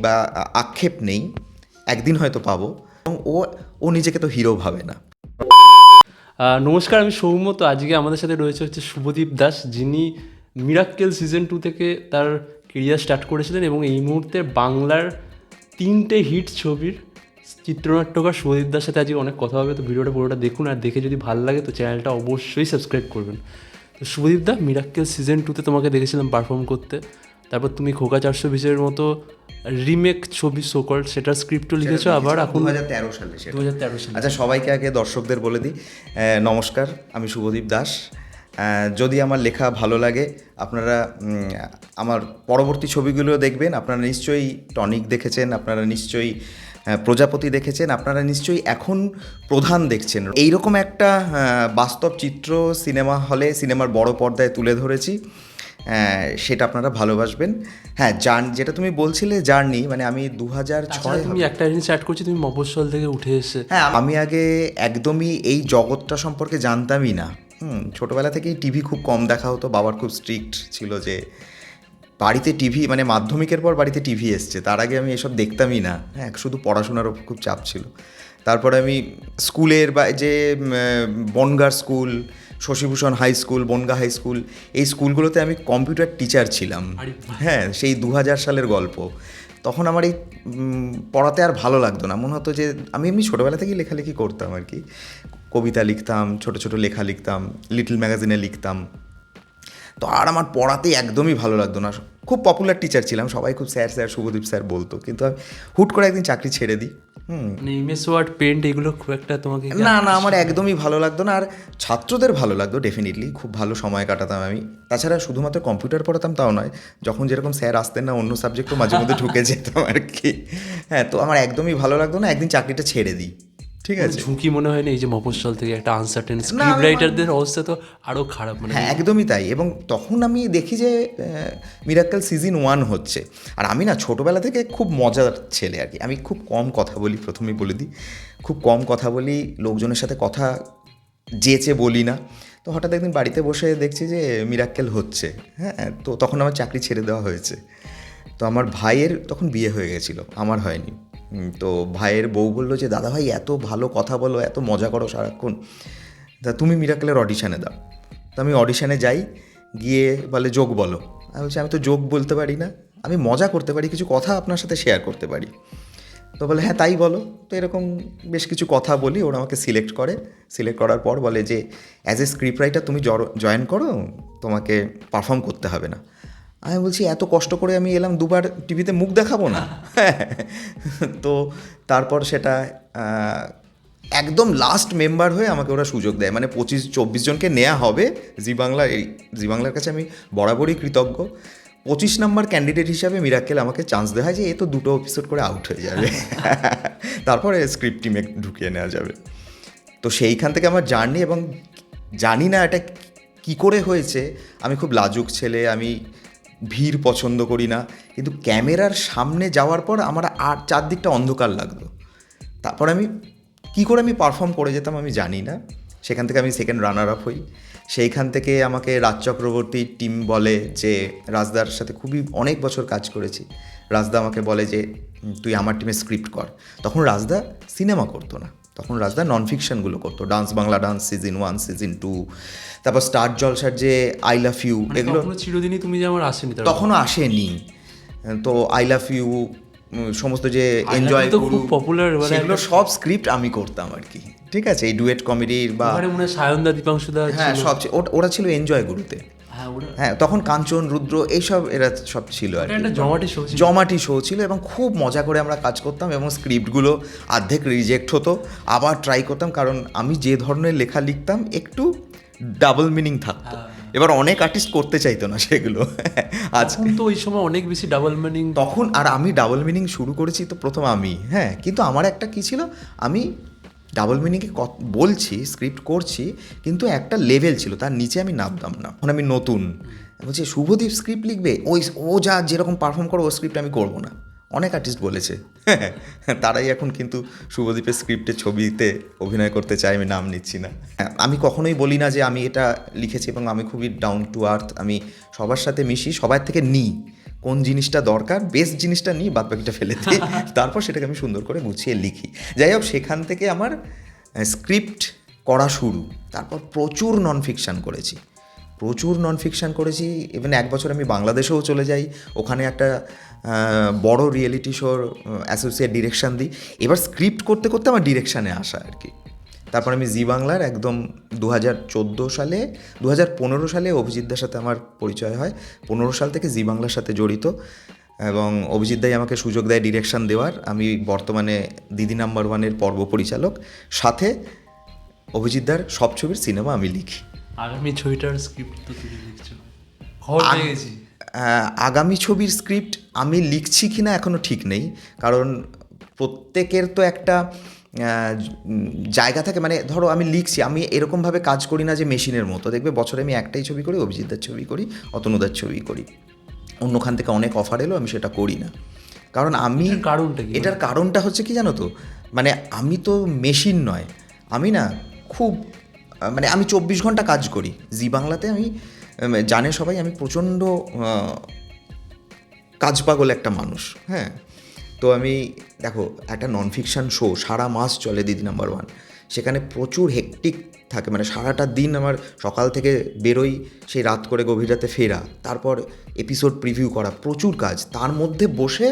বা আক্ষেপ নেই, একদিন হয়তো পাবো। এবং ও নিজেকে তো হিরো ভাবে না। নমস্কার, আমি সৌম্য। তো আজকে আমাদের সাথে রয়েছে হচ্ছে শুভদীপ দাস, যিনি মিরাক্কেল সিজন 2 থেকে তার কেরিয়ার স্টার্ট করেছিলেন এবং এই মুহূর্তে বাংলার 3টে হিট ছবির চিত্রনাট্যকার শুভদীপ দাসের সাথে আজকে অনেক কথা হবে। তো ভিডিওটা পুরোটা দেখুন, আর দেখে যদি ভালো লাগে তো চ্যানেলটা অবশ্যই সাবস্ক্রাইব করবেন। তো শুভদীপ দা, মিরাক্কেল সিজন 2তে তোমাকে দেখেছিলাম পারফর্ম করতে। তারপর তুমি খোকা 420-এর মতো রিমেক ছবি সোকল্ড, সেটার স্ক্রিপ্টও লিখেছো আবার এখন 2013 সালে। 2013 সালে। আচ্ছা, সবাইকে আগে দর্শকদের বলে দিই, নমস্কার, আমি শুভদীপ দাস। যদি আমার লেখা ভালো লাগে আপনারা আমার পরবর্তী ছবিগুলো দেখবেন। আপনারা নিশ্চয়ই টনিক দেখেছেন, আপনারা নিশ্চয়ই প্রজাপতি দেখেছেন, আপনারা নিশ্চয়ই এখন প্রধান দেখছেন। এইরকম একটা বাস্তব চিত্র সিনেমার বড় পর্দায় তুলে ধরেছি, সেটা আপনারা ভালোবাসবেন। হ্যাঁ, যেটা তুমি বলছিলে জার্নি, মানে আমি 2006 তুমি একটা জিনিস অ্যাড করছি, তুমি মফস্বল থেকে উঠে এসে। হ্যাঁ, আমি আগে একদমই এই জগৎটা সম্পর্কে জানতামই না। ছোটোবেলা থেকেই টিভি খুব কম দেখা হতো। বাবার খুব স্ট্রিক্ট ছিল যে বাড়িতে টিভি, মানে মাধ্যমিকের পর বাড়িতে টিভি এসছে, তার আগে আমি এসব দেখতামই না। হ্যাঁ, শুধু পড়াশোনার ওপর খুব চাপ ছিল। তারপরে আমি স্কুলের বা যে Bongaon school, Sashibhushan high school, Bongaon high school, এই স্কুলগুলোতে আমি কম্পিউটার টিচার ছিলাম। হ্যাঁ, সেই 2000 সালের গল্প। তখন আমার এই পড়াতে আর ভালো লাগতো না, মনে হতো যে আমি এমনি ছোটোবেলা থেকেই লেখালেখি করতাম আর কি, কবিতা লিখতাম, ছোটো ছোটো লেখা লিখতাম, লিটল ম্যাগাজিনে লিখতাম। তো আর আমার পড়াতে একদমই ভালো লাগতো না। খুব পপুলার টিচার ছিলাম, সবাই খুব স্যার স্যার শুভদীপ স্যার বলতো, কিন্তু আমি হুট করে একদিন চাকরি ছেড়ে দিই। এমএস ওয়ার্ড, পেন্ট, এগুলো খুব একটা তোমাকে না আমার একদমই ভালো লাগতো না। আর ছাত্রদের ভালো লাগতো ডেফিনেটলি, খুব ভালো সময় কাটাতাম আমি। তাছাড়া শুধুমাত্র কম্পিউটার পড়াতাম তাও নয়, যখন যেরকম স্যার আসতেন না, অন্য সাবজেক্টও মাঝে মধ্যে ঢুকে যেতাম আর কি। হ্যাঁ, তো আমার একদমই ভালো লাগতো না, একদিন চাকরিটা ছেড়ে দিই। ঠিক আছে, ঝুঁকি মনে হয় না এই যে মফস্বল থেকে একটা আনসার্টেন স্ক্রিপ্ট রাইটারদের অবস্থা তো আরও খারাপ, মানে হ্যাঁ একদমই তাই। এবং তখন আমি দেখি যে মিরাক্কেল সিজন 1 হচ্ছে, আর আমি না ছোটোবেলা থেকে খুব মজার ছেলে আর কি। আমি খুব কম কথা বলি, প্রথমেই বলে দিই, খুব কম কথা বলি, লোকজনের সাথে কথা যেচে বলি না। তো হঠাৎ একদিন বাড়িতে বসে দেখছি যে মিরাক্কেল হচ্ছে। হ্যাঁ, তো তখন আমার চাকরি ছেড়ে দেওয়া হয়েছে। তো আমার ভাইয়ের তখন বিয়ে হয়ে গেছিলো, আমার হয়নি। তো ভাইয়ের বউ বললো যে দাদা ভাই এত ভালো কথা বলো, এত মজা করো সারাক্ষণ, তা তুমি মিরাক্কেলের অডিশানে দাও। তো আমি অডিশানে যাই, গিয়ে বলে যোগ বলো। আমি বলছি আমি তো যোগ বলতে পারি না, আমি মজা করতে পারি, কিছু কথা আপনার সাথে শেয়ার করতে পারি। তো বলে হ্যাঁ তাই বলো। তো এরকম বেশ কিছু কথা বলি, ওরা আমাকে সিলেক্ট করার পর বলে যে অ্যাজ এ স্ক্রিপ্ট রাইটার তুমি জয়েন করো, তোমাকে পারফর্ম করতে হবে না। আমি বলছি এত কষ্ট করে আমি এলাম, দুবার টিভিতে মুখ দেখাবো না? তো তারপর সেটা একদম লাস্ট মেম্বার হয়ে আমাকে ওরা সুযোগ দেয়, মানে 25-24 জনকে নেওয়া হবে জি বাংলার কাছে আমি বরাবরই কৃতজ্ঞ। 25 নম্বর ক্যান্ডিডেট হিসাবে মিরাক্কেল আমাকে চান্স দেওয়া হয় যে এ তো 2টো এপিসোড করে আউট হয়ে যাবে, তারপরে স্ক্রিপ্ট টিমে ঢুকিয়ে নেওয়া যাবে। তো সেইখান থেকে আমার জার্নি, এবং জানি না এটা কী করে হয়েছে, আমি খুব লাজুক ছেলে, আমি ভিড় পছন্দ করি না, কিন্তু ক্যামেরার সামনে যাওয়ার পর আমার আর চারদিকটা অন্ধকার লাগতো। তারপর আমি কী করে আমি পারফর্ম করে যেতাম আমি জানি না। সেখান থেকে আমি সেকেন্ড রানার আপ হই। সেইখান থেকে আমাকে রাজ চক্রবর্তীর টিম বলে যে, রাজদার সাথে খুবই অনেক বছর কাজ করেছি, রাজদা আমাকে বলে যে তুই আমার টিমে স্ক্রিপ্ট কর। তখন রাজদা সিনেমা করতো না, তখন রাজদা নন ফিকশনগুলো করতো, dance Bangla dance season 1 season 2, তারপর স্টার জলসার যে আই লাভ ইউ, এগুলো চিরদিনই তুমি যে আমার আসেনি, তখনও আসেনি। তো আই লাভ ইউ, সমস্ত যে এনজয় খুব পপুলার, সেগুলো সব স্ক্রিপ্ট আমি করতাম আর কি। ঠিক আছে, এই ডুয়েট কমিডির বা সায়নদা, দীপাংশুদা, হ্যাঁ সবচেয়ে ওরা ছিল এনজয় গুরুতে। হ্যাঁ, তখন কাঞ্চন, রুদ্র, এইসব এরা সব ছিল আর কি। জমাটি শো ছিল, এবং খুব মজা করে আমরা কাজ করতাম, এবং স্ক্রিপ্টগুলো অর্ধেক রিজেক্ট হতো, আবার ট্রাই করতাম, কারণ আমি যে ধরনের লেখা লিখতাম একটু ডাবল মিনিং থাকতো। এবার অনেক আর্টিস্ট করতে চাইতো না সেগুলো। আজকে তো ওই সময় অনেক বেশি ডাবল মিনিং তখন, আর আমি ডাবল মিনিং শুরু করেছি তো প্রথম আমি। হ্যাঁ, কিন্তু আমার একটা কী ছিল, আমি ডাবল মিনিংয়ে বলছি, স্ক্রিপ্ট করছি, কিন্তু একটা লেভেল ছিল, তার নিচে আমি নামতাম না। এখন আমি নতুন, বলছি শুভদীপ স্ক্রিপ্ট লিখবে, ও যা যেরকম পারফর্ম করো ও স্ক্রিপ্ট আমি করবো না, অনেক আর্টিস্ট বলেছে তারাই এখন কিন্তু শুভদীপের স্ক্রিপ্টে ছবিতে অভিনয় করতে চায়, আমি নাম নিচ্ছি না। আমি কখনোই বলি না যে আমি এটা লিখেছি, এবং আমি খুবই ডাউন টু আর্থ, আমি সবার সাথে মিশি, সবার থেকে নিই কোন জিনিসটা দরকার, বেস্ট জিনিসটা নিই, বাদ বাকিটা ফেলে দিই, তারপর সেটাকে আমি সুন্দর করে গুছিয়ে লিখি। যাই হোক, সেখান থেকে আমার স্ক্রিপ্ট করা শুরু, তারপর প্রচুর নন ফিকশান করেছি, ইভেন এক বছর আমি বাংলাদেশেও চলে যাই, ওখানে একটা বড় রিয়েলিটি শোর অ্যাসোসিয়েট ডিরেকশান দিই। এবার স্ক্রিপ্ট করতে করতে আমার ডিরেকশানে আসা আর কি। তারপর আমি জি বাংলার একদম 2015 সালে অভিজিৎদার সাথে আমার পরিচয় হয়। 15 সাল থেকে জি বাংলার সাথে জড়িত, এবং অভিজিৎ দাই আমাকে সুযোগ দেয় ডিরেকশান দেওয়ার। আমি বর্তমানে দিদি নাম্বার ওয়ানের পর্ব পরিচালক, সাথে অভিজিৎদার সব ছবির সিনেমা আমি লিখি। আগামী ছবিটার স্ক্রিপ্ট তো তুমি লিখছো, খবর পেয়ে গেছি। আগামী ছবির স্ক্রিপ্ট আমি লিখছি কি না এখনও ঠিক নেই, কারণ প্রত্যেকের তো একটা জায়গা থাকে। মানে ধরো আমি লিখছি, আমি এরকমভাবে কাজ করি না যে মেশিনের মতো। দেখবে বছরে আমি একটাই ছবি করি, অভিজিৎদার ছবি করি, অতনুদার ছবি করি, অন্যখান থেকে অনেক অফার এলো, আমি সেটা করি না। কারণ আমি কারণটা কি? এটার কারণটা হচ্ছে কি জানো তো, মানে আমি তো মেশিন নয়, আমি না খুব মানে আমি 24 ঘন্টা কাজ করি জি বাংলাতে। আমি জানে সবাই আমি প্রচণ্ড কাজ পাগল একটা মানুষ। হ্যাঁ, তো আমি দেখো একটা নন ফিকশান শো সারা মাস চলে দিদি নাম্বার ওয়ান, সেখানে প্রচুর হেকটিক থাকে, মানে সারাটা দিন আমার সকাল থেকে বেরোই, সেই রাত করে গভীর রাতে ফেরা, তারপর এপিসোড প্রিভিউ করা, প্রচুর কাজ, তার মধ্যে বসে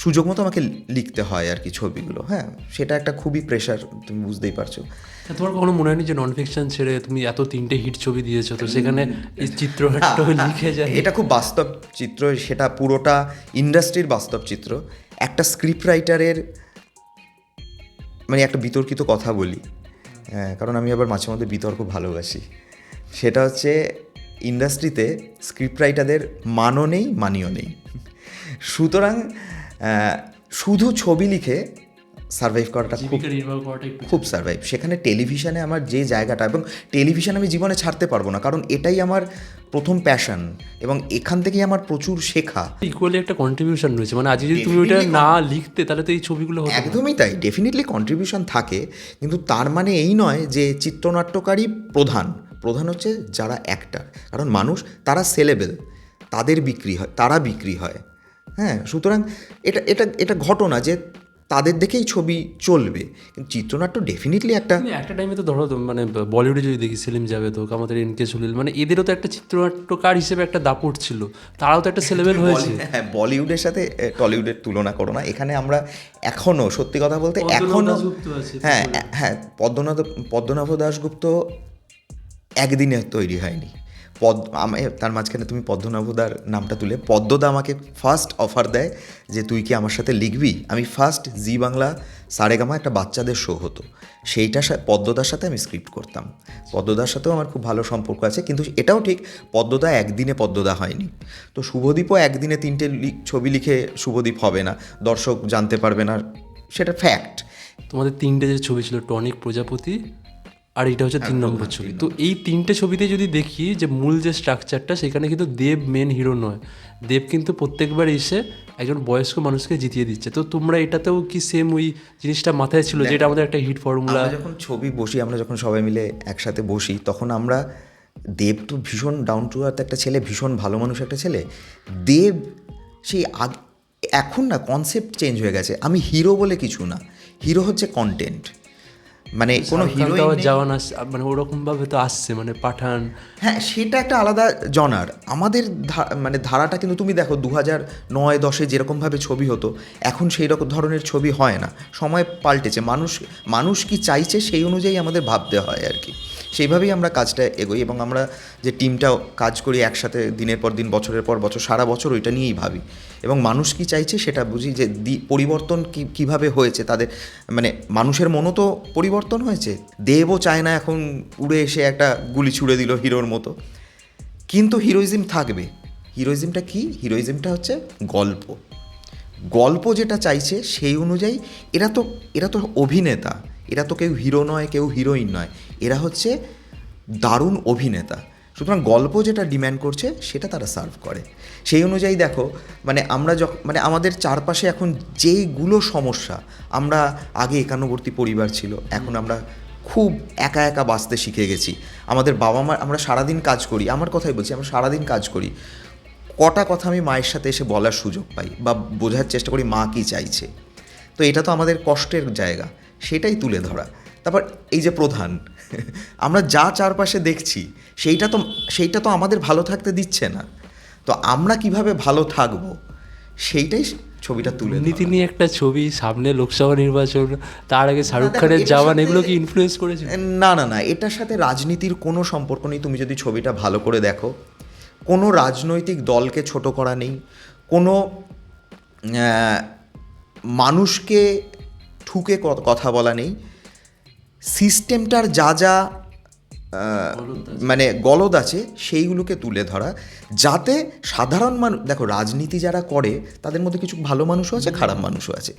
সুযোগ মতো আমাকে লিখতে হয় আর কি ছবিগুলো। হ্যাঁ, সেটা একটা খুবই প্রেশার, তুমি বুঝতেই পারছো। তোমার কখনো মনে হয়নি যে নন ফিকশন ছেড়ে তুমি এত 3টে হিট ছবি দিয়েছো, তো সেখানে এই চিত্রহাটটাও লিখে যায়? এটা খুব বাস্তব চিত্র, সেটা পুরোটা ইন্ডাস্ট্রির বাস্তব চিত্র। একটা স্ক্রিপ্ট রাইটারের মানে একটা বিতর্কিত কথা বলি, কারণ আমি আবার মাঝে মধ্যে বিতর্ক ভালোবাসি। সেটা হচ্ছে ইন্ডাস্ট্রিতে স্ক্রিপ্ট রাইটারদের মানও নেই, মানিও নেই। সুতরাং শুধু ছবি লিখে সার্ভাইভ করাটা খুব সার্ভাইভ। সেখানে টেলিভিশনে আমার যে জায়গাটা, এবং টেলিভিশন আমি জীবনে ছাড়তে পারবো না, কারণ এটাই আমার প্রথম প্যাশন, এবং এখান থেকেই আমার প্রচুর শেখা। ইকুয়ালি একটা কন্ট্রিবিউশন রয়েছে, মানে আজ যদি তুমি ওটা না লিখতে তাহলে তো এই ছবিগুলো হতো না। একদমই তাই, ডেফিনেটলি কন্ট্রিবিউশন থাকে, কিন্তু তার মানে এই নয় যে চিত্রনাট্যকারই প্রধান হচ্ছে যারা অ্যাক্টার, কারণ মানুষ তারা সেলেবেল, তাদের বিক্রি হয়, তারা বিক্রি হয়। হ্যাঁ, সুতরাং এটা এটা এটা ঘটনা যে তাদের দেখেই ছবি চলবে, কিন্তু চিত্রনাট্য ডেফিনেটলি একটা টাইমে তো ধরো মানে বলিউডে যদি দেখি সেলিম জাভেদ হোক, আমাদের এনকে সলিল, মানে এদেরও তো একটা চিত্রনাট্যকার হিসেবে একটা দাপট ছিল, তারাও তো একটা সেলেবেল হয়েছে। হ্যাঁ, বলিউডের সাথে টলিউডের তুলনা করো না। এখানে আমরা এখনও সত্যি কথা বলতে এখনও হ্যাঁ পদ্মনাভ দাশগুপ্ত একদিনে তৈরি হয়নি। তার মাঝখানে তুমি পদ্মনাভদার নামটা তুলে, পদ্মদা আমাকে ফার্স্ট অফার দেয় যে তুই কি আমার সাথে লিখবি। আমি ফার্স্ট জি বাংলা সারেগামা একটা বাচ্চাদের শো হতো, সেইটা পদ্মদার সাথে আমি স্ক্রিপ্ট করতাম। পদ্মদার সাথেও আমার খুব ভালো সম্পর্ক আছে, কিন্তু এটাও ঠিক পদ্মদা একদিনে পদ্মদা হয়নি। তো শুভদীপও একদিনে 3টে ছবি লিখে শুভদীপ হবে না, দর্শক জানতে পারবে না, সেটা ফ্যাক্ট। তোমাদের 3টে যে ছবি ছিল, টনিক, প্রজাপতি, আর এটা হচ্ছে 3 নম্বর ছবি। তো এই 3টে ছবিতে যদি দেখি যে মূল যে স্ট্রাকচারটা, সেখানে কিন্তু দেব মেন হিরো নয়, দেব কিন্তু প্রত্যেকবার এসে একজন বয়স্ক মানুষকে জিতিয়ে দিচ্ছে। তো তোমরা এটাতেও কি সেম ওই জিনিসটা মাথায় ছিল, যেটা আমাদের একটা হিট ফর্মুলা? যখন ছবি বসি, আমরা যখন সবাই মিলে একসাথে বসি, তখন আমরা, দেব তো ভীষণ ডাউন টু আর্থ একটা ছেলে, ভীষণ ভালো মানুষ একটা ছেলে। দেব সেই এখন না কনসেপ্ট চেঞ্জ হয়ে গেছে, আমি হিরো বলে কিছু না, হিরো হচ্ছে কন্টেন্ট, মানে কোনো হিরোইন যাওয়া না, মানে ওরকমভাবে তো আসছে, মানে পাঠান। হ্যাঁ, সেটা একটা আলাদা জনার। আমাদের মানে ধারাটা কিন্তু তুমি দেখো 2009-10 যেরকমভাবে ছবি হতো, এখন সেই রকম ধরনের ছবি হয় না। সময় পাল্টেছে, মানুষ কি চাইছে সেই অনুযায়ী আমাদের ভাবতে হয় আর কি। সেইভাবেই আমরা কাজটা এগোই, এবং আমরা যে টিমটা কাজ করি একসাথে দিনের পর দিন, বছরের পর বছর, সারা বছর ওইটা নিয়েই ভাবি, এবং মানুষ কি চাইছে সেটা বুঝি, যে পরিবর্তন কীভাবে হয়েছে তাদের, মানে মানুষের মনও তো পরিবর্তন হয়েছে। দেবও চায় না এখন উড়ে এসে একটা গুলি ছুড়ে দিল হিরোর মতো, কিন্তু হিরোইজম থাকবে। হিরোইজমটা কি? হিরোইজমটা হচ্ছে গল্প যেটা চাইছে সেই অনুযায়ী। এরা তো অভিনেতা, এরা তো কেউ হিরো নয়, কেউ হিরোইন নয়, এরা হচ্ছে দারুণ অভিনেতা। সুতরাং গল্প যেটা ডিম্যান্ড করছে সেটা তারা সার্ভ করে। সেই অনুযায়ী দেখো, মানে আমরা মানে আমাদের চারপাশে এখন যেইগুলো সমস্যা, আমরা আগে একান্নবর্তী পরিবার ছিল, এখন আমরা খুব একা একা বাঁচতে শিখে গেছি। আমাদের বাবা মা, আমরা সারাদিন কাজ করি, আমার কথাই বলছি, আমরা সারাদিন কাজ করি, কটা কথা আমি মায়ের সাথে এসে বলার সুযোগ পাই বা বোঝার চেষ্টা করি মা কী চাইছে। তো এটা তো আমাদের কষ্টের জায়গা, সেটাই তুলে ধরা। তারপর এই যে প্রধান, আমরা যা চারপাশে দেখছি সেইটা তো আমাদের ভালো থাকতে দিচ্ছে না। তো আমরা কিভাবে ভালো থাকবো সেইটাই ছবিটা তুলে ধরা। দুর্নীতি নিয়ে একটা ছবি, সামনে লোকসভা নির্বাচন, তার আগে শাহরুখ দেখো, খানের এটার জওয়ান, সাথে- এগুলো কি ইনফ্লুয়েন্স করেছে? না না না, এটার সাথে রাজনীতির কোনো সম্পর্ক নেই। তুমি যদি ছবিটা ভালো করে দেখো, কোনো রাজনৈতিক দলকে ছোট করা নেই, কোনো মানুষকে ঠুকে কথা বলা নেই। সিস্টেমটার যা যা মানে গলদ আছে সেইগুলোকে তুলে ধরা, যাতে সাধারণ মানুষ, দেখো রাজনীতি যারা করে তাদের মধ্যে কিছু ভালো মানুষও আছে, খারাপ মানুষও আছে।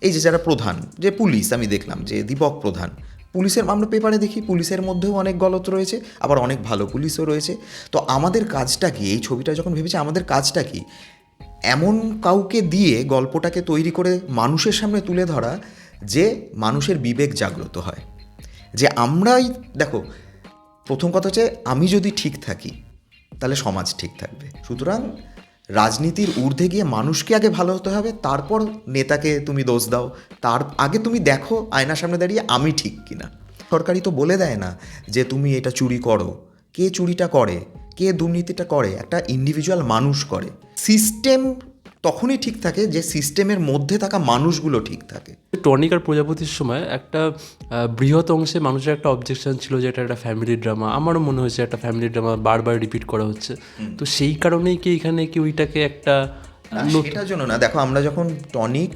এই যে যারা প্রধান, যে পুলিশ, আমি দেখলাম যে দীপক প্রধান, পুলিশের, আমরা পেপারে দেখি পুলিশের মধ্যেও অনেক গলত রয়েছে, আবার অনেক ভালো পুলিশও রয়েছে। তো আমাদের কাজটা কি, এই ছবিটা যখন ভেবেছি আমাদের কাজটা কি, এমন কাউকে দিয়ে গল্পটাকে তৈরি করে মানুষের সামনে তুলে ধরা যে মানুষের বিবেক জাগ্রত হয়। যে আমরাই, দেখো প্রথম কথা হচ্ছে আমি যদি ঠিক থাকি তাহলে সমাজ ঠিক থাকবে। সুতরাং রাজনীতির ঊর্ধ্বে গিয়ে মানুষকে আগে ভালো হতে হবে, তারপর নেতাকে তুমি দোষ দাও, তার আগে তুমি দেখো আয়নার সামনে দাঁড়িয়ে আমি ঠিক কিনা। সরকারি তো বলে দেয় না যে তুমি এটা চুরি করো, কে চুরিটা করে, কে দুর্নীতিটা করে, একটা ইন্ডিভিজুয়াল মানুষ করে। সিস্টেম তখনই ঠিক থাকে যে সিস্টেমের মধ্যে থাকা মানুষগুলো ঠিক থাকে। টনিক আর প্রজাপতির সময় একটা বৃহৎ অংশে মানুষের একটা অবজেকশন ছিল যে এটা একটা ফ্যামিলি ড্রামা। আমারও মনে হয়েছে একটা ফ্যামিলি ড্রামা বারবার রিপিট করা হচ্ছে। তো সেই কারণেই কি এখানে কি ওইটাকে একটা সেটার জন্য না, দেখো আমরা যখন টনিক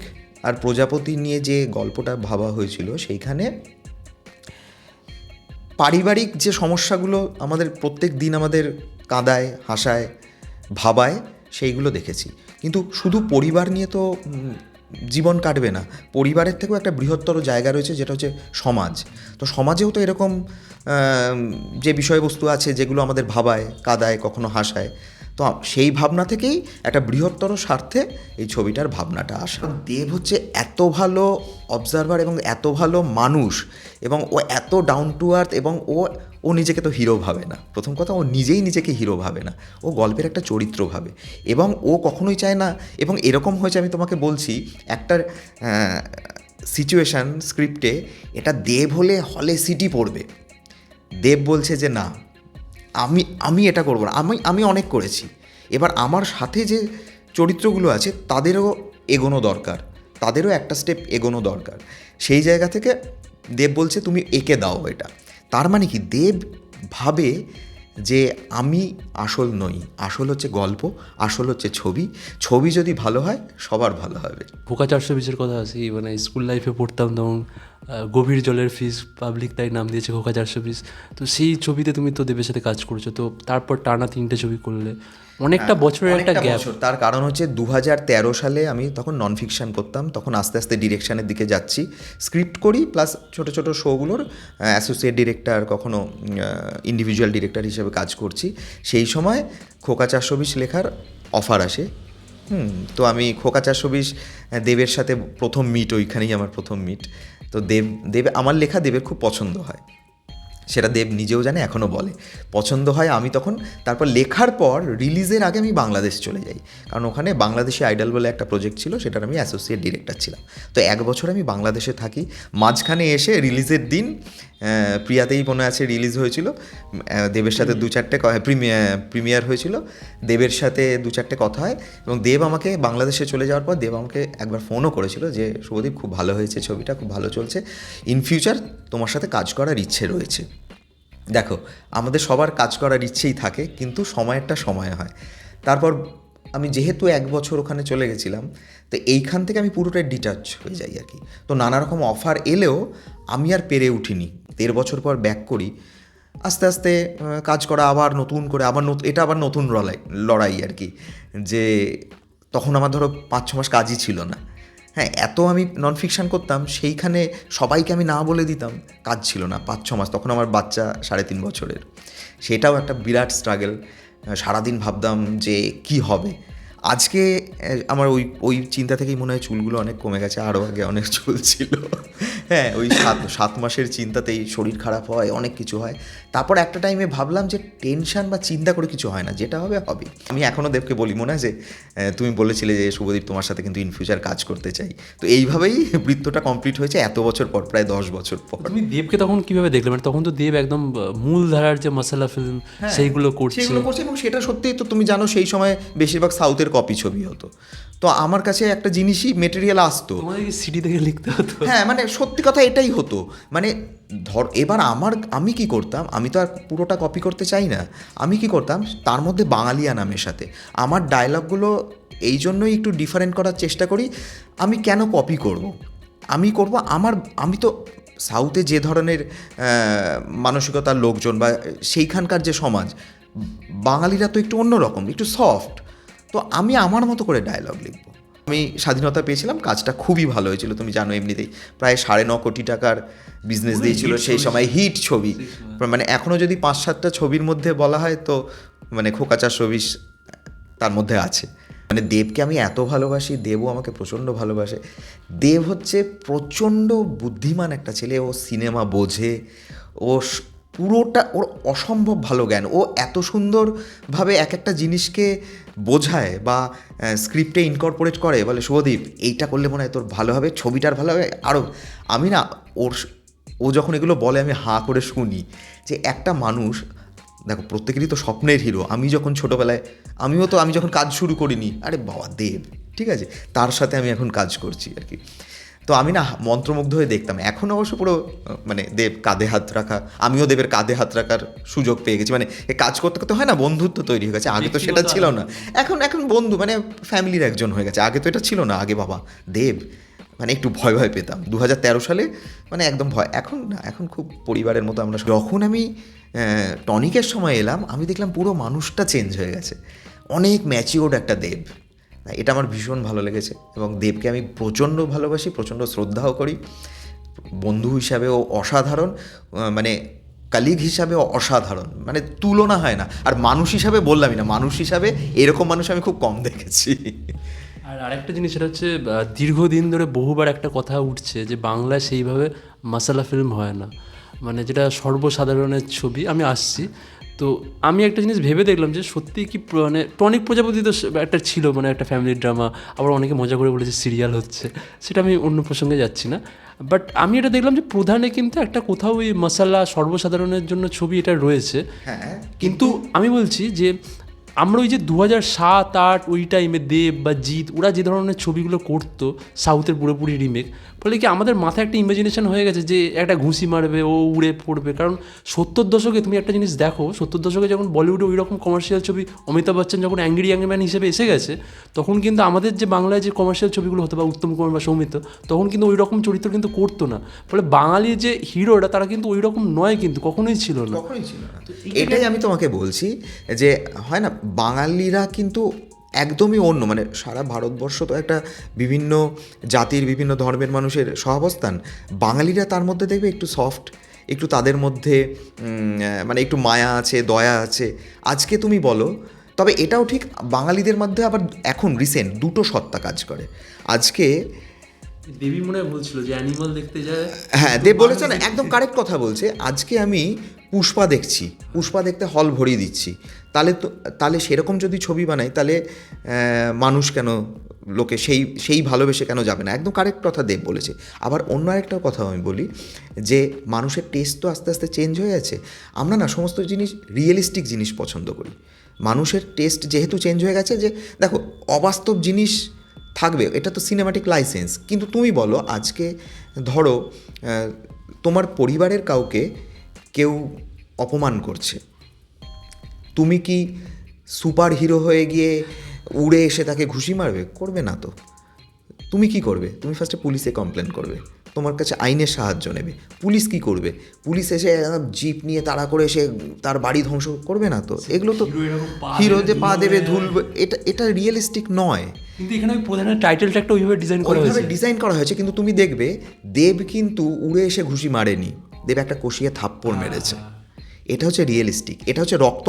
আর প্রজাপতি নিয়ে যে গল্পটা ভাবা হয়েছিল, সেইখানে পারিবারিক যে সমস্যাগুলো আমাদের প্রত্যেক দিন আমাদের কাঁদায়, হাসায়, ভাবায়, সেইগুলো দেখেছি। কিন্তু শুধু পরিবার নিয়ে তো জীবন কাটবে না, পরিবারের থেকেও একটা বৃহত্তর জায়গা রয়েছে যেটা হচ্ছে সমাজ। তো সমাজেও তো এরকম যে বিষয়বস্তু আছে যেগুলো আমাদের ভাবায়, কাঁদায়, কখনো হাসায়। তো সেই ভাবনা থেকেই একটা বৃহত্তর স্বার্থে এই ছবিটার ভাবনাটা আসা। দেব হচ্ছে এত ভালো অবজারভার এবং এত ভালো মানুষ, এবং ও এত ডাউন টু আর্থ, এবং ও নিজেকে তো হিরো ভাবে না। প্রথম কথা, ও নিজেই নিজেকে হিরো ভাবে না, ও গল্পের একটা চরিত্র ভাবে, এবং ও কখনোই চায় না। এবং এরকম হয়েছে, আমি তোমাকে বলছি একটা সিচুয়েশান স্ক্রিপ্টে, এটা দেব হলে হলে সিটি পড়বে। দেব বলছে যে না, আমি এটা করবো না, আমি অনেক করেছি, এবার আমার সাথে যে চরিত্রগুলো আছে তাদেরও এগোনো দরকার, তাদেরও একটা স্টেপ এগোনো দরকার। সেই জায়গা থেকে দেব বলছে তুমি এঁকে দাও এটা। তার মানে কি, দেব ভাবে যে আমি আসল নই, আসল হচ্ছে গল্প, আসল হচ্ছে ছবি, ছবি যদি ভালো হয় সবার ভালো হবে। খোকা 420-এর কথা আসি, মানে স্কুল লাইফে পড়তাম তখন গভীর জলের ফিস, পাবলিক তাই নাম দিয়েছে খোকা 420। তো সেই ছবিতে তুমি তো দেবের সাথে কাজ করেছো, তো তারপর টানা 3টে ছবি করলে, অনেকটা বছরের একটা অনেকটা গ্যাপ। বছর। তার কারণ হচ্ছে 2013 সালে আমি তখন নন ফিকশান করতাম, তখন আস্তে আস্তে ডিরেকশানের দিকে যাচ্ছি, স্ক্রিপ্ট করি প্লাস ছোটো ছোটো শোগুলোর অ্যাসোসিয়েট ডিরেক্টর, কখনো ইন্ডিভিজুয়াল ডিরেক্টর হিসেবে কাজ করছি। সেই সময় খোকা 420 লেখার অফার আসে। তো আমি খোকা 420 দেবের সাথে প্রথম মিট, ওইখানেই আমার প্রথম মিট। তো দেব আমার লেখা দেবের খুব পছন্দ হয়, সেটা দেব নিজেও জানে, এখনও বলে পছন্দ হয়। আমি তখন তারপর লেখার পর রিলিজের আগে আমি বাংলাদেশ চলে যাই, কারণ ওখানে বাংলাদেশি আইডল বলে একটা প্রজেক্ট ছিল, সেটার আমি অ্যাসোসিয়েট ডিরেক্টর ছিলাম। তো 1 বছর আমি বাংলাদেশে থাকি। মাঝখানে এসে রিলিজের দিন, প্রিয়াতেই মনে আছে রিলিজ হয়েছিল, দেবের সাথে 2-4টে প্রিমিয়ার হয়েছিল, দেবের সাথে 2-4টে কথা হয়, এবং দেব আমাকে বাংলাদেশে চলে যাওয়ার পর দেব আমাকে একবার ফোনও করেছিল যে শুভদীপ, খুব ভালো হয়েছে ছবিটা, খুব ভালো চলছে, ইন ফিউচার তোমার সাথে কাজ করার ইচ্ছে রয়েছে। দেখো, আমাদের সবার কাজ করার ইচ্ছেই থাকে, কিন্তু সময়েরটা সময় হয়। তারপর আমি যেহেতু 1 বছর ওখানে চলে গেছিলাম, তো এইখান থেকে আমি পুরোটাই ডিটাচ হয়ে যাই আর কি। তো নানা রকম অফার এলেও আমি আর পেরে উঠিনি। 1.5 বছর পর ব্যাক করি, আস্তে আস্তে কাজ করা, আবার নতুন করে, এটা আবার নতুন লড়াই আর কি। যে তখন আমার ধরো 5-6 মাস কাজই ছিল না, হ্যাঁ, এত আমি নন ফিকশন করতাম, সেইখানে সবাইকে আমি না বলে দিতাম, কাজ ছিল না 5-6 মাস, তখন আমার বাচ্চা 3.5 বছরের। সেটাও একটা বিরাট স্ট্রাগল। সারাদিন ভাবতাম যে কি হবে। আজকে আমার ওই ওই চিন্তা থেকেই মনে হয় চুলগুলো অনেক কমে গেছে, আরও আগে অনেক চুল ছিল। হ্যাঁ, ওই 7 মাসের চিন্তাতেই শরীর খারাপ হয়, অনেক কিছু হয়। তারপর একটা টাইমে ভাবলাম যে টেনশন বা চিন্তা করে কিছু হয় না, যেটা হবে হবে। আমি এখনও দেবকে বলি, মনে আছে তুমি বলেছিলে যে শুভদীপ তোমার সাথে কিন্তু ইন ফিউচার কাজ করতে চাই, তো এইভাবেই বৃত্তটা কমপ্লিট হয়েছে এত বছর পর, প্রায় 10 বছর পর। তুমি দেবকে তখন কিভাবে দেখলে? মানে তখন তো দেব একদম মূল ধারার যে মশালা ফিল্ম সেইগুলো করছে। এবং সেটা সত্যিই তো, তুমি জানো সেই সময় বেশিরভাগ সাউথের কপি ছবি হতো, তো আমার কাছে একটা জিনিসই মেটেরিয়াল আসতো। তোমাদের কি সিডি থেকে লিখতে হতো? হ্যাঁ, মানে সত্যি কথা এটাই হতো। মানে এবার আমি কি করতাম, আমি তো আর পুরোটা কপি করতে চাই না। আমি কি করতাম, তার মধ্যে বাঙালিয়া নামের সাথে আমার ডায়লগগুলো এই জন্যই একটু ডিফারেন্ট করার চেষ্টা করি। আমি কেন কপি করব? আমি তো সাউথে যে ধরনের মানসিকতার লোকজন বা সেইখানকার যে সমাজ, বাঙালিরা তো একটু অন্যরকম, একটু সফট। তো আমি আমার মতো করে ডায়লগ লিখব। আমি স্বাধীনতা পেয়েছিলাম, কাজটা খুবই ভালো হয়েছিল, তুমি জানো এমনিতেই প্রায় 9.5 কোটি টাকার বিজনেস দিয়েছিল সেই সময়, হিট ছবি। মানে এখনও যদি 5-7টা ছবির মধ্যে বলা হয় তো মানে খোকা 420 তার মধ্যে আছে। মানে দেবকে আমি এত ভালোবাসি, দেবও আমাকে প্রচণ্ড ভালোবাসে। দেব হচ্ছে প্রচণ্ড বুদ্ধিমান একটা ছেলে, ও সিনেমা বোঝে, ও পুরোটা ওর অসম্ভব ভালো জ্ঞান, ও এত সুন্দরভাবে এক একটা জিনিসকে বোঝায় বা স্ক্রিপ্টে ইনকর্পোরেট করে, বলে শুভদীপ এইটা করলে মনে হয় তোর ভালো হবে, ছবিটার ভালো হবে আরও। আমি না ও যখন এগুলো বলে আমি হাঁ করে শুনি যে একটা মানুষ, দেখো প্রত্যেকেরই তো স্বপ্নের হিরো। আমি যখন ছোটোবেলায় আমি যখন কাজ শুরু করিনি, আরে বাবা দেব, ঠিক আছে, তার সাথে আমি এখন কাজ করছি আর কি। তো আমি না মন্ত্রমুগ্ধ হয়ে দেখতাম। এখন অবশ্য পুরো মানে দেব কাঁধে হাত রাখা, আমিও দেবের কাঁধে হাত রাখার সুযোগ পেয়ে গেছি। মানে কাজ করতে করতে হয় না, বন্ধুত্ব তৈরি হয়ে গেছে। আগে তো সেটা ছিল না, এখন বন্ধু মানে ফ্যামিলির একজন হয়ে গেছে। আগে তো এটা ছিল না, আগে বাবা দেব মানে একটু ভয় ভয় পেতাম 2013 সালে, মানে একদম ভয়। এখন না, এখন খুব পরিবারের মতো আমরা। যখন আমি টনিকের সময় এলাম, আমি দেখলাম পুরো মানুষটা চেঞ্জ হয়ে গেছে, অনেক ম্যাচিওর্ড একটা দেব। এটা আমার ভীষণ ভালো লেগেছে এবং দেবকে আমি প্রচণ্ড ভালোবাসি, প্রচণ্ড শ্রদ্ধাও করি। বন্ধু হিসাবেও অসাধারণ, মানে কালিগ হিসাবেও অসাধারণ, মানে তুলনা হয় না। আর মানুষ হিসাবে বললামই না, মানুষ হিসাবে এরকম মানুষ আমি খুব কম দেখেছি। আর আরেকটা জিনিস, সেটা হচ্ছে দীর্ঘদিন ধরে বহুবার একটা কথা উঠছে যে বাংলায় সেইভাবে মাসালা ফিল্ম হয় না, মানে যেটা সর্বসাধারণের ছবি। আমি আসছি, তো আমি একটা জিনিস ভেবে দেখলাম যে সত্যি কি মানে টনিক প্রজাপতি তো একটা ছিল, মানে একটা ফ্যামিলি ড্রামা, আবার অনেকে মজা করে বলেছে সিরিয়াল হচ্ছে, সেটা আমি অন্য প্রসঙ্গে যাচ্ছি না। বাট আমি এটা দেখলাম যে প্রধানে কিন্তু একটা কোথাও ওই মশালা সর্বসাধারণের জন্য ছবি এটা রয়েছে। হ্যাঁ, কিন্তু আমি বলছি যে আমরা ওই যে 2007-8 ওই টাইমে দেব বা জিৎ ওরা যে ধরনের ছবিগুলো করতো, সাউথের পুরোপুরি রিমেক, ফলে কি আমাদের মাথায় একটা ইমাজিনেশন হয়ে গেছে যে একটা ঘুষি মারবে, ও উড়ে পড়বে। কারণ 70 দশকে তুমি একটা জিনিস দেখো, 70 দশকে যখন বলিউডে ওই রকম কমার্শিয়াল ছবি, অমিতাভ বচ্চন যখন অ্যাংরি ইয়াং ম্যান হিসেবে এসে গেছে, তখন কিন্তু আমাদের যে বাংলায় যে কমার্শিয়াল ছবিগুলো হতো বা উত্তম কুমার বা সৌমিত্র, তখন কিন্তু ওই রকম চরিত্র কিন্তু করতো না। ফলে বাঙালির যে হিরোরা তারা কিন্তু ওই রকম নয়, কিন্তু কখনোই ছিল না। এটাই আমি তোমাকে বলছি যে হয় না, বাঙালিরা কিন্তু একদমই অন্য, মানে সারা ভারতবর্ষ তো একটা বিভিন্ন জাতির বিভিন্ন ধর্মের মানুষের সহাবস্থান। বাঙালিরা তার মধ্যে দেখবে একটু সফট, একটু তাদের মধ্যে মানে একটু মায়া আছে, দয়া আছে। আজকে তুমি বলো, তবে এটাও ঠিক বাঙালিদের মধ্যে আবার এখন রিসেন্ট দুটো সত্তা কাজ করে। আজকে দেবী মনে হয় বলছিল যে অ্যানিমাল দেখতে যায়, হ্যাঁ দেব বলেছে না, একদম কারেক্ট কথা বলছে। আজকে আমি পুষ্পা দেখছি, পুষ্পা দেখতে হল ভরিয়ে দিচ্ছি, তাহলে সেরকম যদি ছবি বানাই, তাহলে মানুষ কেন, লোকে সেই ভালোবেসে কেন যাবে না? একদম কারেক্ট কথা দেব বলেছে। আবার অন্য আরেকটা কথা আমি বলি যে মানুষের টেস্ট তো আস্তে আস্তে চেঞ্জ হয়ে যাচ্ছে। আমরা না সমস্ত জিনিস রিয়েলিস্টিক জিনিস পছন্দ করি। মানুষের টেস্ট যেহেতু চেঞ্জ হয়ে গেছে, যে দেখো অবাস্তব জিনিস থাকবে, এটা তো সিনেমাটিক লাইসেন্স। কিন্তু তুমি বলো, আজকে ধরো তোমার পরিবারের কাউকে কেউ অপমান করছে, তুমি কি সুপার হিরো হয়ে গিয়ে উড়ে এসে তাকে ঘুষি মারবে? করবে না তো। তুমি কি করবে? তুমি ফার্স্টে পুলিশে কমপ্লেন করবে, তোমার কাছে আইনের সাহায্য নেবে। পুলিশ কি করবে? পুলিশ এসে জিপ নিয়ে তাড়া করে এসে তার বাড়ি ধ্বংস করবে না তো। এগুলো তো হিরোতে পা দেবে, ধুল, এটা রিয়েলিস্টিক নয়। কিন্তু এখানে প্রধানের টাইটেলটা একটা ওইভাবে ডিজাইন করা হয়েছে, ডিজাইন করা হয়েছে, কিন্তু তুমি দেখবে দেব কিন্তু উড়ে এসে ঘুষি মারেনি, দেব একটা কষিয়ে থাপ্পড় মেরেছে। এটা হচ্ছে রিয়েলিস্টিক, এটা হচ্ছে রক্ত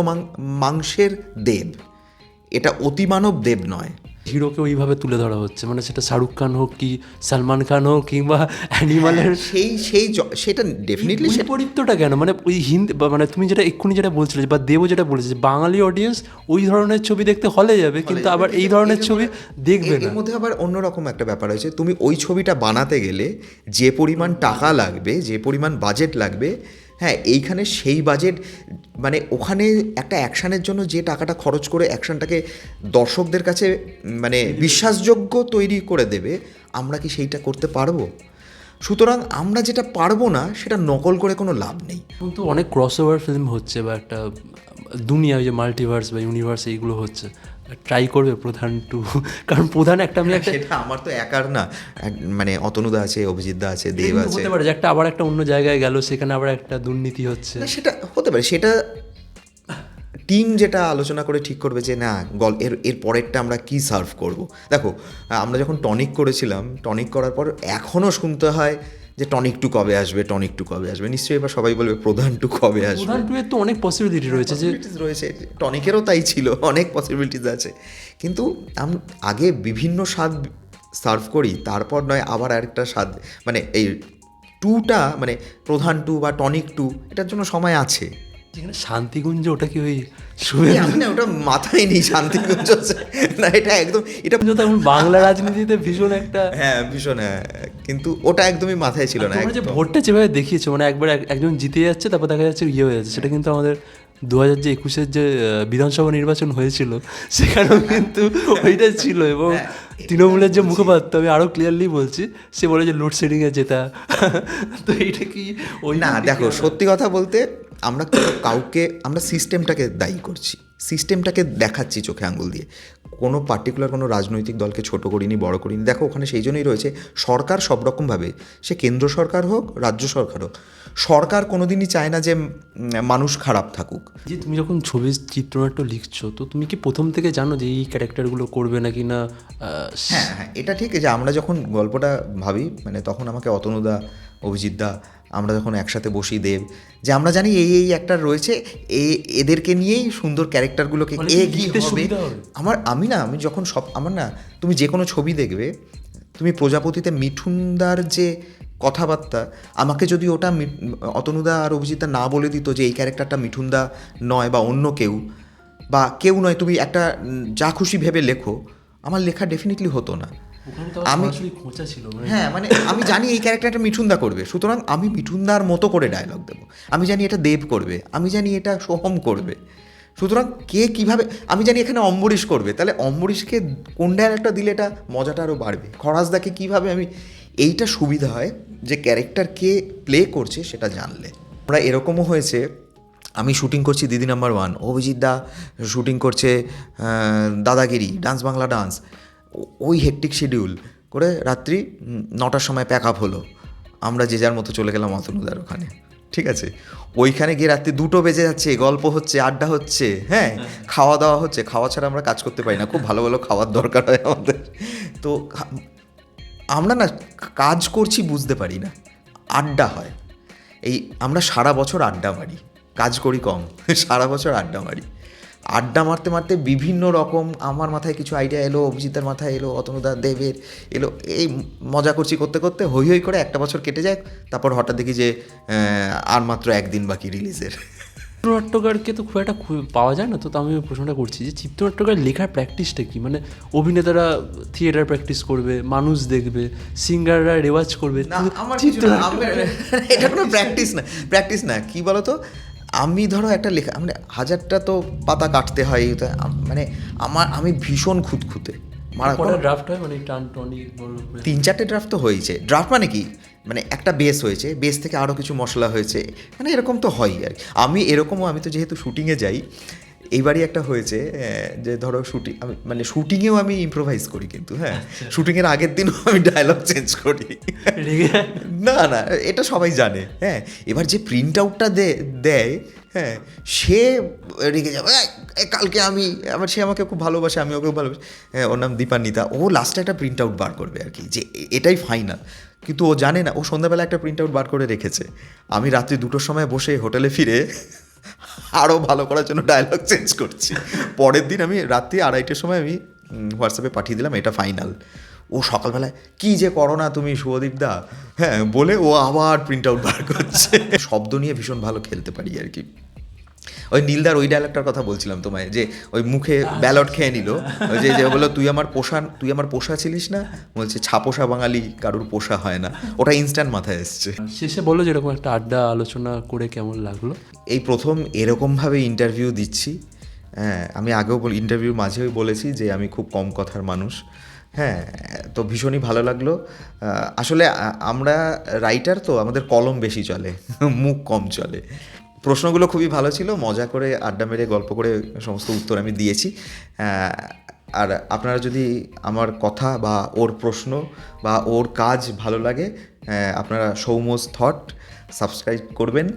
মাংসের দেব, এটা অতিমানব দেব নয়। হিরোকে ওইভাবে তুলে ধরা হচ্ছে, মানে সেটা শাহরুখ খান হোক কি সালমান খান হোক কিংবা অ্যানিমালের সেটা ডেফিনেটলি বিপরীতটা কেন? মানে ওই হিন্দি মানে তুমি যেটা এক্ষুনি যেটা বলছিলে বা দেবও যেটা বলেছে, বাঙালি অডিয়েন্স ওই ধরনের ছবি দেখতে হলে যাবে, কিন্তু আবার এই ধরনের ছবি দেখবে না। এর মধ্যে আবার অন্যরকম একটা ব্যাপার হয়েছে, তুমি ওই ছবিটা বানাতে গেলে যে পরিমাণ টাকা লাগবে, যে পরিমাণ বাজেট লাগবে, হ্যাঁ এইখানে সেই বাজেট, মানে ওখানে একটা অ্যাকশানের জন্য যে টাকাটা খরচ করে অ্যাকশানটাকে দর্শকদের কাছে মানে বিশ্বাসযোগ্য তৈরি করে দেবে, আমরা কি সেইটা করতে পারবো? সুতরাং আমরা যেটা পারবো না সেটা নকল করে কোনো লাভ নেই। কিন্তু অনেক ক্রসওভার ফিল্ম হচ্ছে বা একটা দুনিয়া, যে মাল্টিভার্স বা ইউনিভার্স এইগুলো হচ্ছে, ট্রাই করবে প্রধান টু? কারণ প্রধান একটা আমি একটা সেটা আমার তো একার না, মানে অতনুদা আছে, অভিজিৎদা আছে, দেব আছে, হতে পারে যে একটা আবার একটা অন্য জায়গায় গেল, সেখানে আবার একটা দুর্নীতি হচ্ছে, সেটা হতে পারে। সেটা টিম যেটা আলোচনা করে ঠিক করবে যে না এর পরেরটা আমরা কি সার্ভ করব। দেখো আমরা যখন টনিক করেছিলাম, টনিক করার পর এখনও শুনতে হয় যে টনিক টু কবে আসবে, টনিক টু কবে আসবে। নিশ্চয়ই এবার সবাই বলবে প্রধান টু কবে আসবে। প্রধান টু এর তো অনেক পসিবিলিটি রয়েছে, যে রয়েছে, টনিকেরও তাই ছিল, অনেক পসিবিলিটিস আছে। কিন্তু আগে বিভিন্ন স্বাদ সার্ভ করি, তারপর নয় আবার আরেকটা স্বাদ, মানে এই টুটা মানে প্রধান টু বা টনিক টু, এটার জন্য সময় আছে। যেখানে শান্তিকুঞ্জ, ওটা কি ওই আমি না ওটা মাথায় নেই, শান্তিকুঞ্জ না, এটা একদম, এটা তখন বাংলা রাজনীতিতে ভীষণ একটা, হ্যাঁ ভীষণ, হ্যাঁ, কিন্তু ওটা একদমই মাথায় ছিল না। তোমরা যে ভোটটা যেভাবে দেখিয়েছো, মানে একবার একজন জিতে যাচ্ছে, তারপর দেখা যাচ্ছে ইয়ে হয়ে যাচ্ছে, সেটা কিন্তু আমাদের 2021-এর যে বিধানসভা নির্বাচন হয়েছিল সেখানেও কিন্তু ওইটা ছিল। এবং তৃণমূলের যে মুখপাত্র, আমি আরও ক্লিয়ারলি বলছি, সে বলে যে লোডশেডিংয়ে জেতা। তো এইটা কি ওই না? দেখো সত্যি কথা বলতে আমরা কাউকে, আমরা সিস্টেমটাকে দায়ী করছি, সিস্টেমটাকে দেখাচ্ছি চোখে আঙুল দিয়ে। কোনো পার্টিকুলার কোনো রাজনৈতিক দলকে ছোট করিনি, বড় করিনি। দেখো ওখানে সেই জন্যই রয়েছে সরকার সব রকমভাবে, সে কেন্দ্র সরকার হোক, রাজ্য সরকার হোক, সরকার কোনোদিনই চায় না যে মানুষ খারাপ থাকুক। যে তুমি যখন ছবির চিত্রনাট্য লিখছো, তো তুমি কি প্রথম থেকে জানো যে এই ক্যারেক্টারগুলো করবে নাকি না? হ্যাঁ হ্যাঁ, এটা ঠিক যে আমরা যখন গল্পটা ভাবি, মানে তখন আমাকে অতনুদা, অভিজিৎদা, আমরা যখন একসাথে বসি, দেব, যে আমরা জানি এই অ্যাক্টর রয়েছে, এদেরকে নিয়েই সুন্দর ক্যারেক্টারগুলোকে কি হবে। আমি যখন আমার না, তুমি যে কোনো ছবি দেখবে, তুমি প্রজাপতিতে মিঠুনদার যে কথাবার্তা, আমাকে যদি ওটা অতনুদা আর অভিজিৎদা না বলে দিত যে এই ক্যারেক্টারটা মিঠুনদা নয় বা অন্য কেউ বা কেউ নয়, তুমি একটা যা খুশি ভেবে লেখো, আমার লেখা ডেফিনেটলি হতো না। হ্যাঁ, মানে আমি জানি এই ক্যারেক্টারটা মিঠুনদা করবে, সুতরাং আমি মিঠুনদার মতো করে ডায়লগ দেবো। আমি জানি এটা দেব করবে, আমি জানি এটা সোহম করবে, সুতরাং কে কীভাবে, আমি জানি এখানে অম্বরীশ করবে, তাহলে অম্বরীশকে কোন ডায়লগটা দিলে এটা মজাটা আরও বাড়বে, খরাজদাকে কীভাবে, আমি এইটা সুবিধা হয় যে ক্যারেক্টার কে প্লে করছে সেটা জানলে। আমরা এরকমও হয়েছে, আমি শুটিং করছি দিদি নাম্বার 1, অভিজিৎদা শুটিং করছে দাদাগিরি, ডান্স বাংলা ডান্স, ওই হেকটিক শিডিউল করে রাত্রি 9টার সময় প্যাক আপ হলো, আমরা যে যার মতো চলে গেলাম অতনুদার ওখানে, ঠিক আছে। ওইখানে গিয়ে রাত্রি 2টো বেজে যাচ্ছে, গল্প হচ্ছে, আড্ডা হচ্ছে, হ্যাঁ, খাওয়া দাওয়া হচ্ছে। খাওয়া ছাড়া আমরা কাজ করতে পারি না, খুব ভালো ভালো খাওয়ার দরকার হয় আমাদের। তো আমরা না কাজ করছি বুঝতে পারি না, আড্ডা হয়। এই আমরা সারা বছর আড্ডা মারি, কাজ করি কম, সারা বছর আড্ডা মারি। আড্ডা মারতে মারতে বিভিন্ন রকম, আমার মাথায় কিছু আইডিয়া এলো, অভিজিতের মাথায় এলো, অতনুদা, দেবের এলো, এই মজা করছি করতে করতে হই হই করে একটা বছর কেটে যায়। তারপর হঠাৎ দেখি যে আর মাত্র 1 দিন বাকি রিলিজের। চিত্রনাট্যকারকে তো খুব একটা পাওয়া যায় না, তো আমি প্রশ্নটা করছি যে চিত্রনাট্যকার লেখার প্র্যাকটিসটা কি? মানে অভিনেতারা থিয়েটার প্র্যাকটিস করবে, মানুষ দেখবে, সিঙ্গাররা রেওয়াজ করবে, এটা কোনো প্র্যাকটিস না। কি বলতো, আমি ধরো একটা লেখা, মানে 1000টা তো পাতা কাটতে হয়, মানে আমি ভীষণ খুঁতখুঁতে, ড্রাফট হয়, মানে 3-4টে ড্রাফট তো হয়েছে। ড্রাফট মানে কি, মানে একটা বেস হয়েছে, বেস থেকে আরও কিছু মশলা হয়েছে, মানে এরকম তো হয়ই আর কি। আমি তো যেহেতু শুটিংয়ে যাই, এইবারই একটা হয়েছে যে ধরো শুটিং, আমি মানে শুটিংয়েও আমি ইম্প্রোভাইজ করি কিন্তু, হ্যাঁ, শুটিংয়ের আগের দিনও আমি ডায়লগ চেঞ্জ করি। না না, এটা সবাই জানে, হ্যাঁ। এবার যে প্রিন্ট আউটটা দেয়, হ্যাঁ, সে রেগে যাবে, কালকে আমি, আবার সে আমাকে খুব ভালোবাসে, আমি ওকেও ভালোবাসি, হ্যাঁ, ওর নাম দীপান্বিতা, ও লাস্টে একটা প্রিন্ট আউট বার করবে আর কি, যে এটাই ফাইনাল। কিন্তু ও জানে না, ও সন্ধ্যাবেলা একটা প্রিন্ট আউট বার করে রেখেছে, আমি রাত্রি 2টোর সময় বসে হোটেলে ফিরে আরও ভালো করার জন্য ডায়লগ চেঞ্জ করছি। পরের দিন আমি রাত্রি 2:30টার সময় আমি হোয়াটসঅ্যাপে পাঠিয়ে দিলাম এটা ফাইনাল। ও সকালবেলায় কী যে করো না তুমি শুভদীপ দা, হ্যাঁ, বলে ও আবার প্রিন্ট আউট বার করছে। শব্দ নিয়ে ভীষণ ভালো খেলতে পারি আর কি। ওই নীলদার ওই ডায়লগটার কথা বলছিলাম তোমায়, যে ওই মুখে ব্যালট খেয়ে নিল, ওই যে বললো তুই আমার পোষা ছিলিস না, বলছে ছাপোষা বাঙালি কারুর পোষা হয় না, ওটা ইনস্ট্যান্ট মাথায় এসছে। শেষে বললো যেরকম একটা আড্ডা আলোচনা করে কেমন লাগলো? এই প্রথম এরকমভাবে ইন্টারভিউ দিচ্ছি, হ্যাঁ, আমি আগেও ইন্টারভিউ মাঝেও বলেছি যে আমি খুব কম কথার মানুষ, হ্যাঁ, তো ভীষণই ভালো লাগলো। আসলে আমরা রাইটার তো, আমাদের কলম বেশি চলে, মুখ কম চলে। প্রশ্নগুলো খুবই ভালো ছিল, মজা করে আড্ডা মেরে গল্প করে সমস্ত উত্তর আমি দিয়েছি। আর আপনারা যদি আমার কথা বা ওর প্রশ্ন বা ওর কাজ ভালো লাগে, আপনারা সৌম্যস থট সাবস্ক্রাইব করবেন।